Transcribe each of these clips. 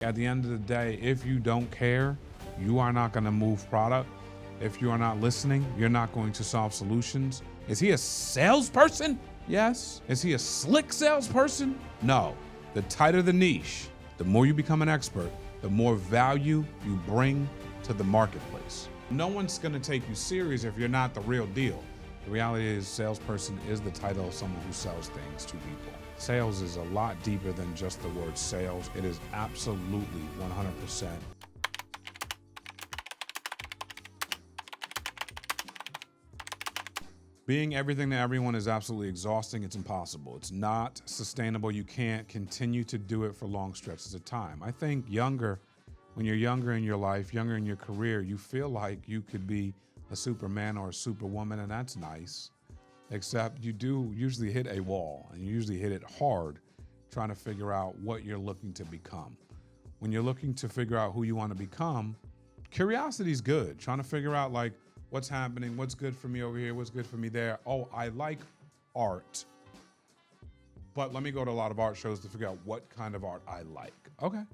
At the end of the day, if you don't care, you are not going to move product. If you are not listening, you're not going to solve solutions. Is he a salesperson? Yes. Is he a slick salesperson? No. The tighter the niche, the more you become an expert, the more value you bring to the marketplace. No one's going to take you serious if you're not the real deal. The reality is, salesperson is the title of someone who sells things to people. Sales is a lot deeper than just the word sales. It is absolutely 100%. Being everything to everyone is absolutely exhausting. It's impossible. It's not sustainable. You can't continue to do it for long stretches of time. I think when you're younger in your life, younger in your career, you feel like you could be a Superman or a Superwoman, and that's nice. Except you do usually hit a wall, and you usually hit it hard trying to figure out what you're looking to become. When you're looking to figure out who you want to become, curiosity is good. Trying to figure out like what's happening, what's good for me over here, what's good for me there. Oh, I like art, but let me go to a lot of art shows to figure out what kind of art I like. Okay,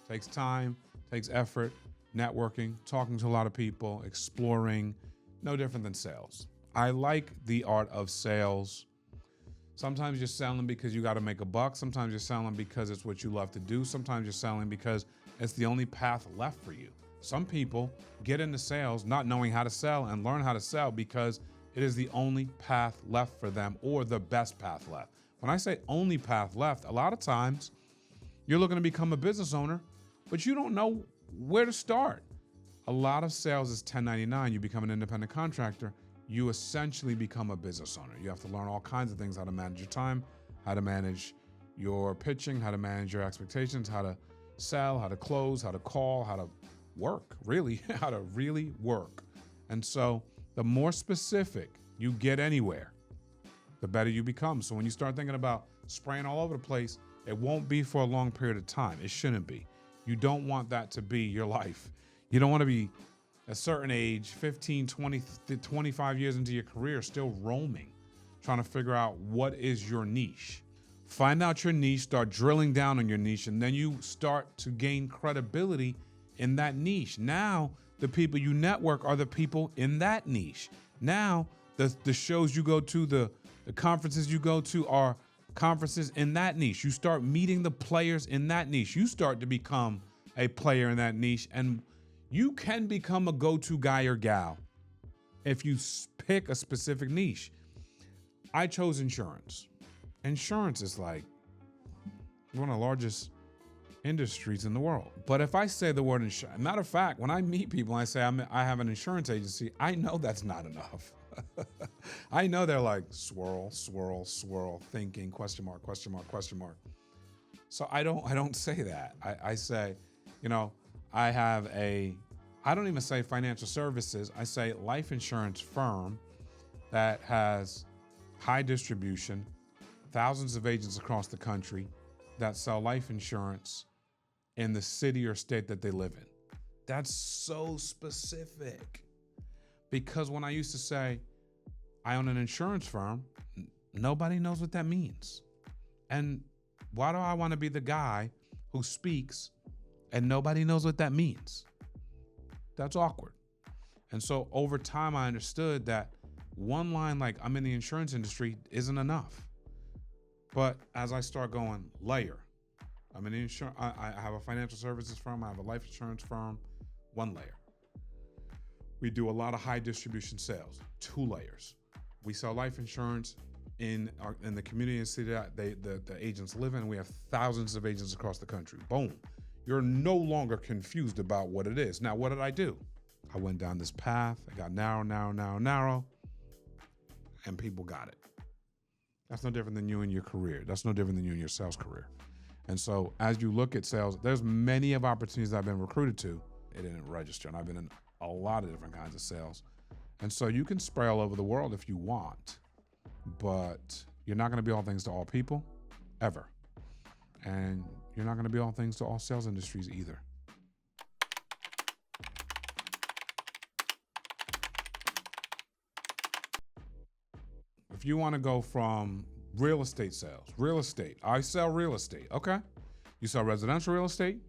takes time, takes effort, networking, talking to a lot of people, exploring, no different than sales. I like the art of sales. Sometimes you're selling because you got to make a buck. Sometimes you're selling because it's what you love to do. Sometimes you're selling because it's the only path left for you. Some people get into sales not knowing how to sell and learn how to sell because it is the only path left for them, or the best path left. When I say only path left, a lot of times you're looking to become a business owner, but you don't know where to start. A lot of sales is 1099. You become an independent contractor. You essentially become a business owner. You have to learn all kinds of things: how to manage your time, how to manage your pitching, how to manage your expectations, how to sell, how to close, how to call, how to work, really, how to really work. And so the more specific you get anywhere, the better you become. So when you start thinking about spraying all over the place, it won't be for a long period of time. It shouldn't be. You don't want that to be your life. You don't want to be a certain age, 15, 20, 25 years into your career, still roaming, trying to figure out what is your niche. Find out your niche, start drilling down on your niche, and then you start to gain credibility in that niche. Now, the people you network are the people in that niche. Now, the shows you go to, the conferences you go to are conferences in that niche. You start meeting the players in that niche. You start to become a player in that niche, and you can become a go-to guy or gal if you pick a specific niche. I chose insurance. Insurance is like one of the largest industries in the world. But if I say the word insurance, matter of fact, when I meet people and I say I have an insurance agency, I know that's not enough. I know they're like swirl, swirl, swirl, thinking, question mark, question mark, question mark. So I don't say that. I say, I don't even say financial services. I say life insurance firm that has high distribution, thousands of agents across the country that sell life insurance in the city or state that they live in. That's so specific. Because when I used to say I own an insurance firm, nobody knows what that means. And why do I want to be the guy who speaks and nobody knows what that means? That's awkward. And so over time, I understood that one line like I'm in the insurance industry isn't enough. But as I start going layer, I'm in the insurance, I have a financial services firm, I have a life insurance firm, one layer. We do a lot of high distribution sales, 2 layers. We sell life insurance in the community and city that the agents live in. We have thousands of agents across the country. Boom. You're no longer confused about what it is. Now, what did I do? I went down this path. I got narrow, and people got it. That's no different than you in your career. That's no different than you in your sales career. And so as you look at sales, there's many of opportunities I've been recruited to. It didn't register, and I've been in a lot of different kinds of sales. And so you can spray all over the world if you want, but you're not going to be all things to all people, ever. And you're not going to be all things to all sales industries either. If you want to go from real estate sales, I sell real estate. Okay. You sell residential real estate,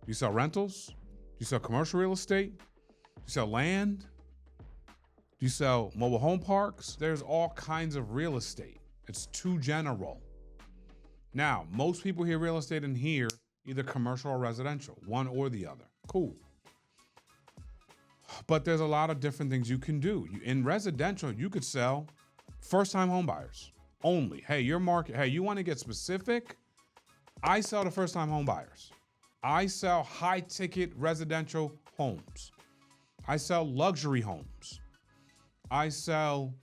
Do you sell rentals? Do you sell commercial real estate? Do you sell land? Do you sell mobile home parks? There's all kinds of real estate. It's too general. Now, most people hear real estate and hear either commercial or residential, one or the other. Cool. But there's a lot of different things you can do. In residential, you could sell first-time home buyers only. Hey, your market, hey, you want to get specific? I sell to first-time home buyers. I sell high-ticket residential homes. I sell luxury homes. I sell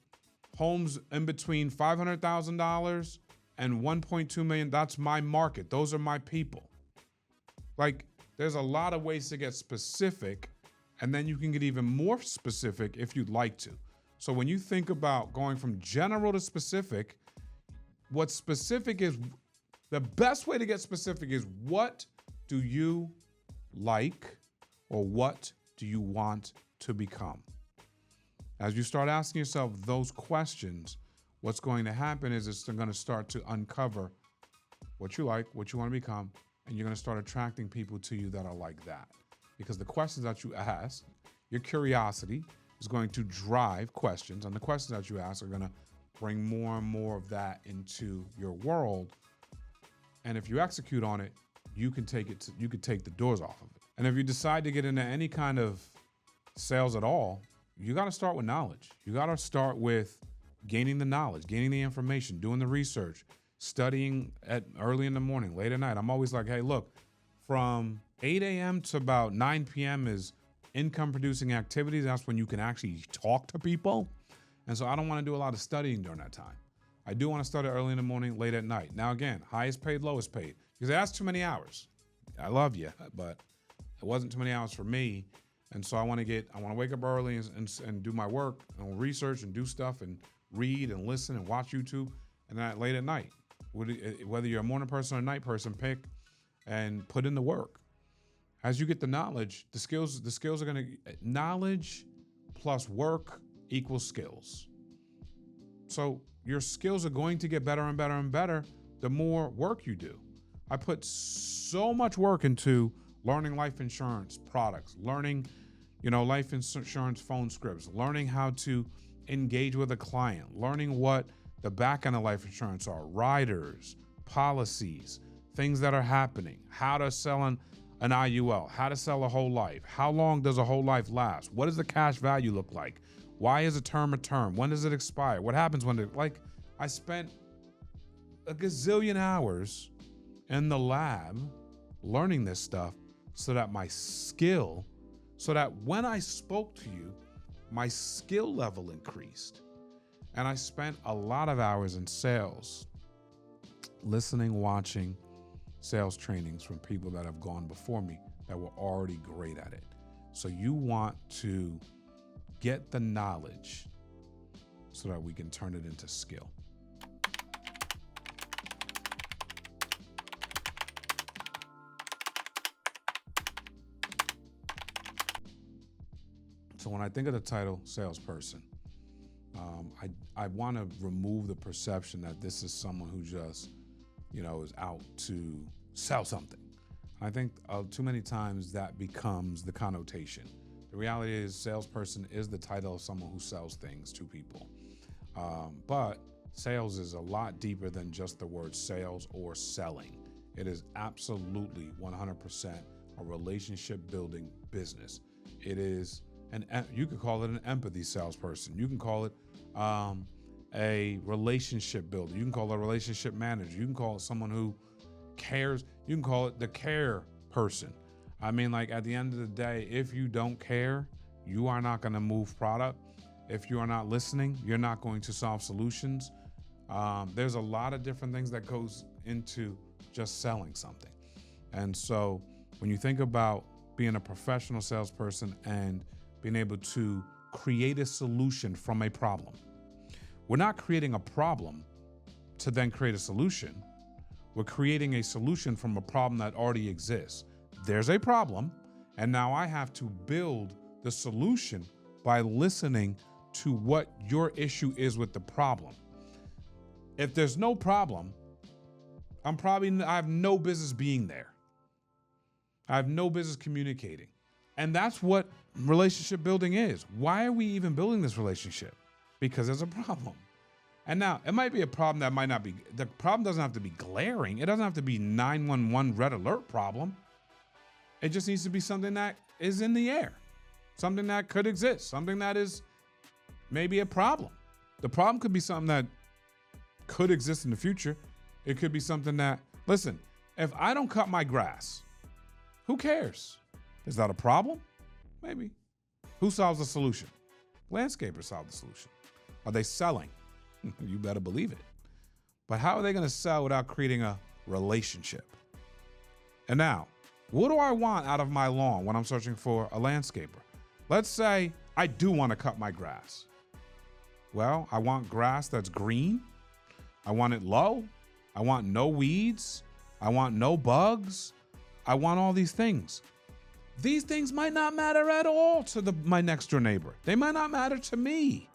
homes in between $500,000 and $1.2 million. That's my market. Those are my people. Like, there's a lot of ways to get specific, and then you can get even more specific if you'd like to. So when you think about going from general to specific, what specific is, the best way to get specific is what do you like or what do you want to become? As you start asking yourself those questions, what's going to happen is it's going to start to uncover what you like, what you want to become, and you're going to start attracting people to you that are like that. Because the questions that you ask, your curiosity is going to drive questions, and the questions that you ask are going to bring more and more of that into your world. And if you execute on it, you can take the doors off of it. And if you decide to get into any kind of sales at all, you got to start with knowledge. You got to start with gaining the knowledge, gaining the information, doing the research, studying at early in the morning, late at night. I'm always like, hey, look, from 8 a.m. to about 9 p.m. is income producing activities. That's when you can actually talk to people. And so I don't want to do a lot of studying during that time. I do want to study early in the morning, late at night. Now, again, highest paid, lowest paid, because that's too many hours. I love you, but it wasn't too many hours for me. And so I want to wake up early and do my work and research and do stuff and read and listen and watch YouTube. And then late at night, whether you're a morning person or a night person, pick and put in the work. As you get the knowledge, the skills are going to, knowledge plus work equals skills. So your skills are going to get better and better and better the more work you do. I put so much work into learning life insurance products, learning, life insurance phone scripts, learning how to engage with a client, learning what the back end of life insurance are, riders, policies, things that are happening, how to sell an IUL, how to sell a whole life, how long does a whole life last, what does the cash value look like, why is a term, when does it expire, what happens when I spent a gazillion hours in the lab learning this stuff so that when I spoke to you, my skill level increased. And I spent a lot of hours in sales, listening, watching sales trainings from people that have gone before me that were already great at it. So you want to get the knowledge so that we can turn it into skill. So when I think of the title salesperson, I want to remove the perception that this is someone who just, is out to sell something. I think too many times that becomes the connotation. The reality is salesperson is the title of someone who sells things to people. But sales is a lot deeper than just the word sales or selling. It is absolutely 100% a relationship building business. It is you could call it an empathy salesperson. You can call it a relationship builder. You can call it a relationship manager. You can call it someone who cares. You can call it the care person. I mean, at the end of the day, if you don't care, you are not going to move product. If you are not listening, you're not going to solve solutions. There's a lot of different things that goes into just selling something. And so when you think about being a professional salesperson and being able to create a solution from a problem. We're not creating a problem to then create a solution. We're creating a solution from a problem that already exists. There's a problem, and now I have to build the solution by listening to what your issue is with the problem. If there's no problem, I have no business being there. I have no business communicating. And that's what relationship building is. Why are we even building this relationship? Because there's a problem. And now, it might be a problem that might not be, the problem doesn't have to be glaring. It doesn't have to be 911 red alert problem. It just needs to be something that is in the air, something that could exist, something that is maybe a problem. The problem could be something that could exist in the future. It could be something that, listen, if I don't cut my grass, who cares? Is that a problem? Maybe. Who solves the solution? Landscapers solve the solution. Are they selling? You better believe it. But how are they going to sell without creating a relationship? And now, what do I want out of my lawn when I'm searching for a landscaper? Let's say I do want to cut my grass. Well, I want grass that's green. I want it low. I want no weeds. I want no bugs. I want all these things. These things might not matter at all to my next door neighbor. They might not matter to me.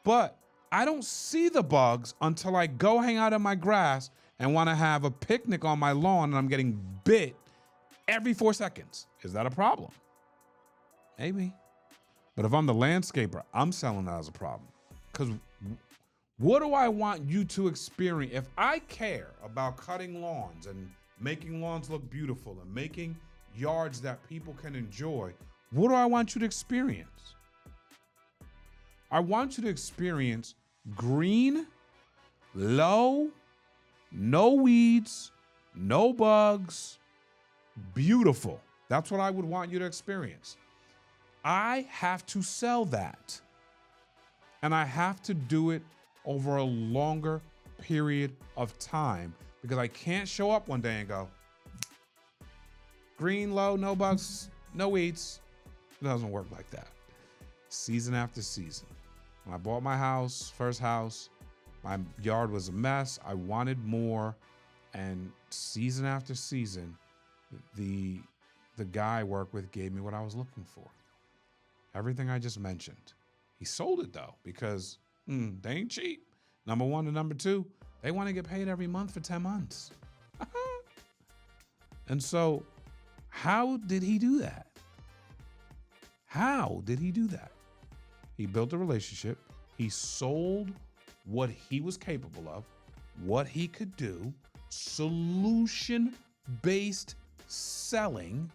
But I don't see the bugs until I go hang out in my grass and want to have a picnic on my lawn and I'm getting bit every 4 seconds. Is that a problem? Maybe. But if I'm the landscaper, I'm selling that as a problem. Because what do I want you to experience? If I care about cutting lawns and making lawns look beautiful and making yards that people can enjoy, what do I want you to experience? I want you to experience green, low, no weeds, no bugs, beautiful. That's what I would want you to experience. I have to sell that. And I have to do it over a longer period of time because I can't show up one day and go, green, low, no bugs, no weeds. It doesn't work like that. Season after season. When I bought my house, first house, my yard was a mess. I wanted more. And season after season, the guy I worked with gave me what I was looking for. Everything I just mentioned. He sold it though, because they ain't cheap. Number one and number two, they want to get paid every month for 10 months. And so how did he do that? How did he do that? He built a relationship. He sold what he was capable of, what he could do, solution-based selling,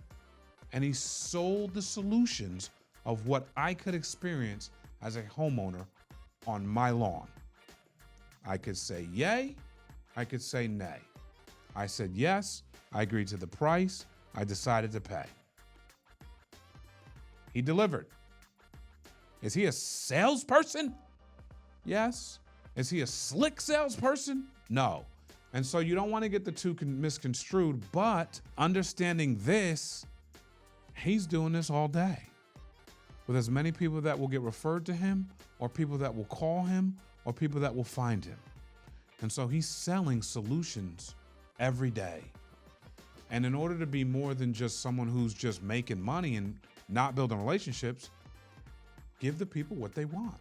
and he sold the solutions of what I could experience as a homeowner on my lawn. I could say yay, I could say nay. I said yes, I agreed to the price, I decided to pay. He delivered. Is he a salesperson? Yes. Is he a slick salesperson? No. And so you don't want to get the two misconstrued, but understanding this, he's doing this all day with as many people that will get referred to him or people that will call him or people that will find him. And so he's selling solutions every day. And in order to be more than just someone who's just making money and not building relationships, give the people what they want.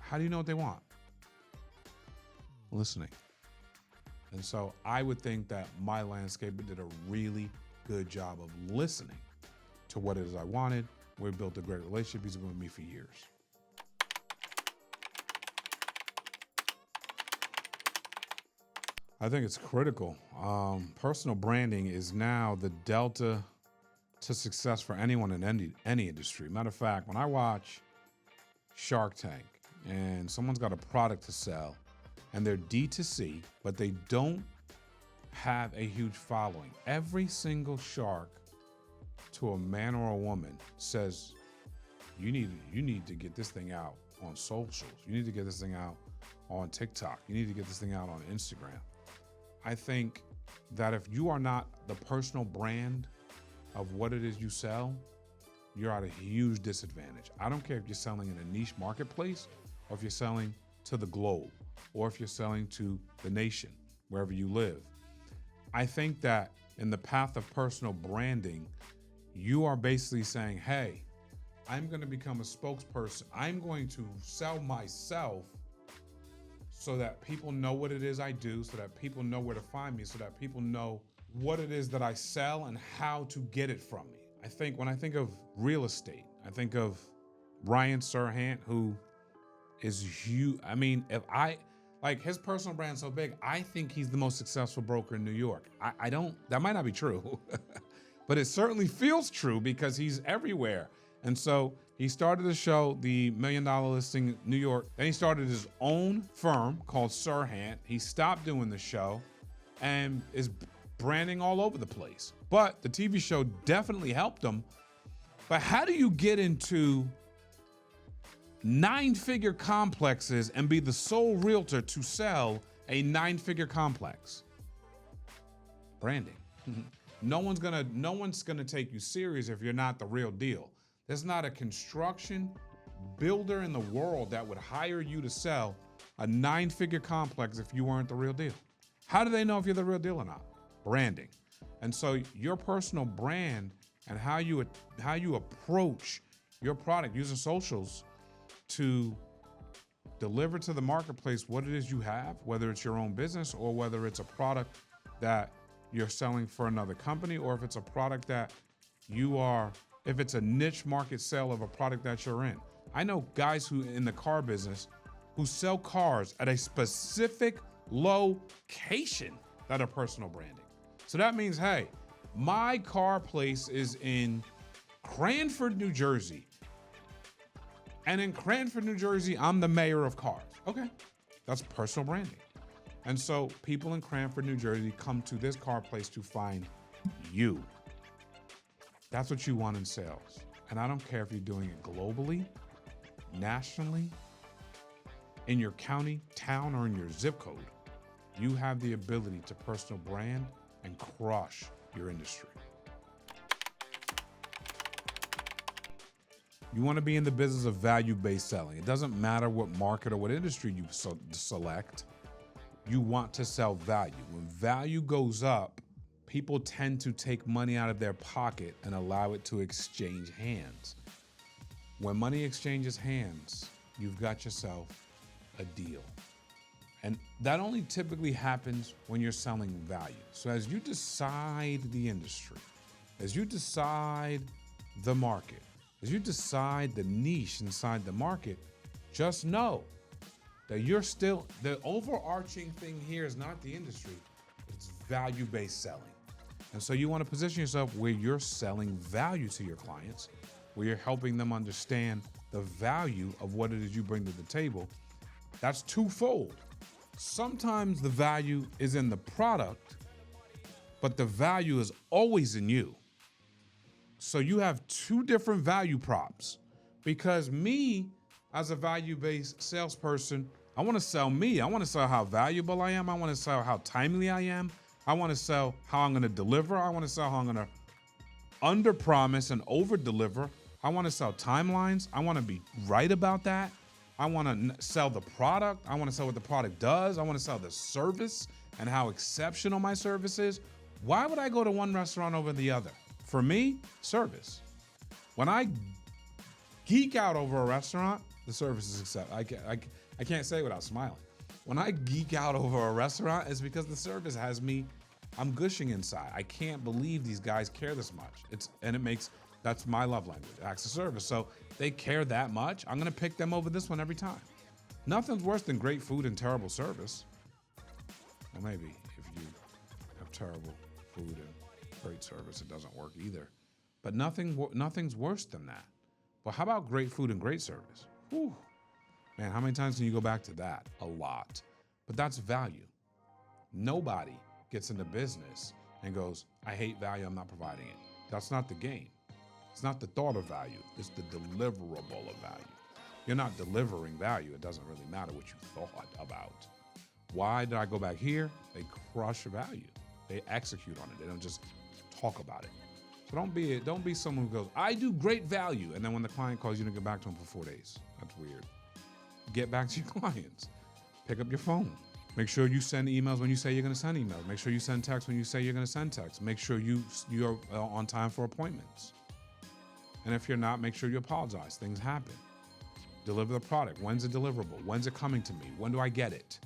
How do you know what they want? Listening. And so I would think that my landscaper did a really good job of listening to what it is I wanted. We built a great relationship. He's been with me for years. I think it's critical. Personal branding is now the delta to success for anyone in any industry. Matter of fact, when I watch Shark Tank and someone's got a product to sell and they're D2C, but they don't have a huge following, every single shark to a man or a woman says, you need to get this thing out on socials. You need to get this thing out on TikTok. You need to get this thing out on Instagram. I think that if you are not the personal brand of what it is you sell, you're at a huge disadvantage. I don't care if you're selling in a niche marketplace or if you're selling to the globe or if you're selling to the nation, wherever you live. I think that in the path of personal branding, you are basically saying, hey, I'm going to become a spokesperson. I'm going to sell myself so that people know what it is I do, so that people know where to find me, so that people know what it is that I sell and how to get it from me. I think when I think of real estate, I think of Ryan Serhant, who is huge. I mean, if I, like his personal brand's so big, I think he's the most successful broker in New York. I don't, that might not be true, but it certainly feels true because he's everywhere. And so he started the show, the $1 Million Listing New York. Then he started his own firm called Serhant. He stopped doing the show and is branding all over the place. But the TV show definitely helped him. But how do you get into 9-figure complexes and be the sole realtor to sell a 9-figure complex? Branding. No one's gonna take you serious if you're not the real deal. There's not a construction builder in the world that would hire you to sell a 9-figure complex if you weren't the real deal. How do they know if you're the real deal or not? Branding. And so your personal brand and how you approach your product using socials to deliver to the marketplace what it is you have, whether it's your own business or whether it's a product that you're selling for another company, or if it's a product that if it's a niche market sale of a product that you're in. I know guys who in the car business who sell cars at a specific location that are personal branding. So that means, hey, my car place is in Cranford, New Jersey. And in Cranford, New Jersey, I'm the mayor of cars. Okay, that's personal branding. And so people in Cranford, New Jersey come to this car place to find you. That's what you want in sales. And I don't care if you're doing it globally, nationally, in your county, town, or in your zip code. You have the ability to personal brand and crush your industry. You want to be in the business of value-based selling. It doesn't matter what market or what industry you select. You want to sell value. When value goes up, people tend to take money out of their pocket and allow it to exchange hands. When money exchanges hands, you've got yourself a deal. And that only typically happens when you're selling value. So as you decide the industry, as you decide the market, as you decide the niche inside the market, just know that the overarching thing here is not the industry, it's value-based selling. And so you want to position yourself where you're selling value to your clients, where you're helping them understand the value of what it is you bring to the table. That's twofold. Sometimes the value is in the product, but the value is always in you. So you have two different value props, because me as a value-based salesperson, I want to sell me. I want to sell how valuable I am. I want to sell how timely I am. I want to sell how I'm going to deliver. I want to sell how I'm going to under-promise and over-deliver. I want to sell timelines. I want to be right about that. I want to sell the product. I want to sell what the product does. I want to sell the service and how exceptional my service is. Why would I go to one restaurant over the other? For me, service. When I geek out over a restaurant, the service is acceptable. I can't say it without smiling. When I geek out over a restaurant, it's because the service has me, I'm gushing inside. I can't believe these guys care this much. That's my love language, acts of service. So they care that much, I'm gonna pick them over this one every time. Nothing's worse than great food and terrible service. Well, maybe if you have terrible food and great service, it doesn't work either. But nothing's worse than that. But how about great food and great service? Whew. Man, how many times can you go back to that? A lot. But that's value. Nobody gets into business and goes, I hate value, I'm not providing it. That's not the game. It's not the thought of value, it's the deliverable of value. You're not delivering value, it doesn't really matter what you thought about. Why did I go back here? They crush value. They execute on it. They don't just talk about it. So don't be someone who goes, I do great value, and then when the client calls you to get back to them for 4 days. That's weird. Get back to your clients. Pick up your phone. Make sure you send emails when you say you're going to send emails. Make sure you send texts when you say you're going to send texts. Make sure you're on time for appointments. And if you're not, make sure you apologize. Things happen. Deliver the product. When's it deliverable? When's it coming to me? When do I get it?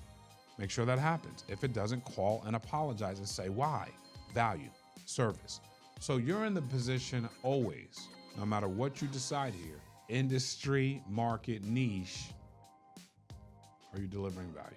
Make sure that happens. If it doesn't, call and apologize and say why. value, service. So you're in the position always, no matter what you decide here, industry, market, niche, are you delivering value?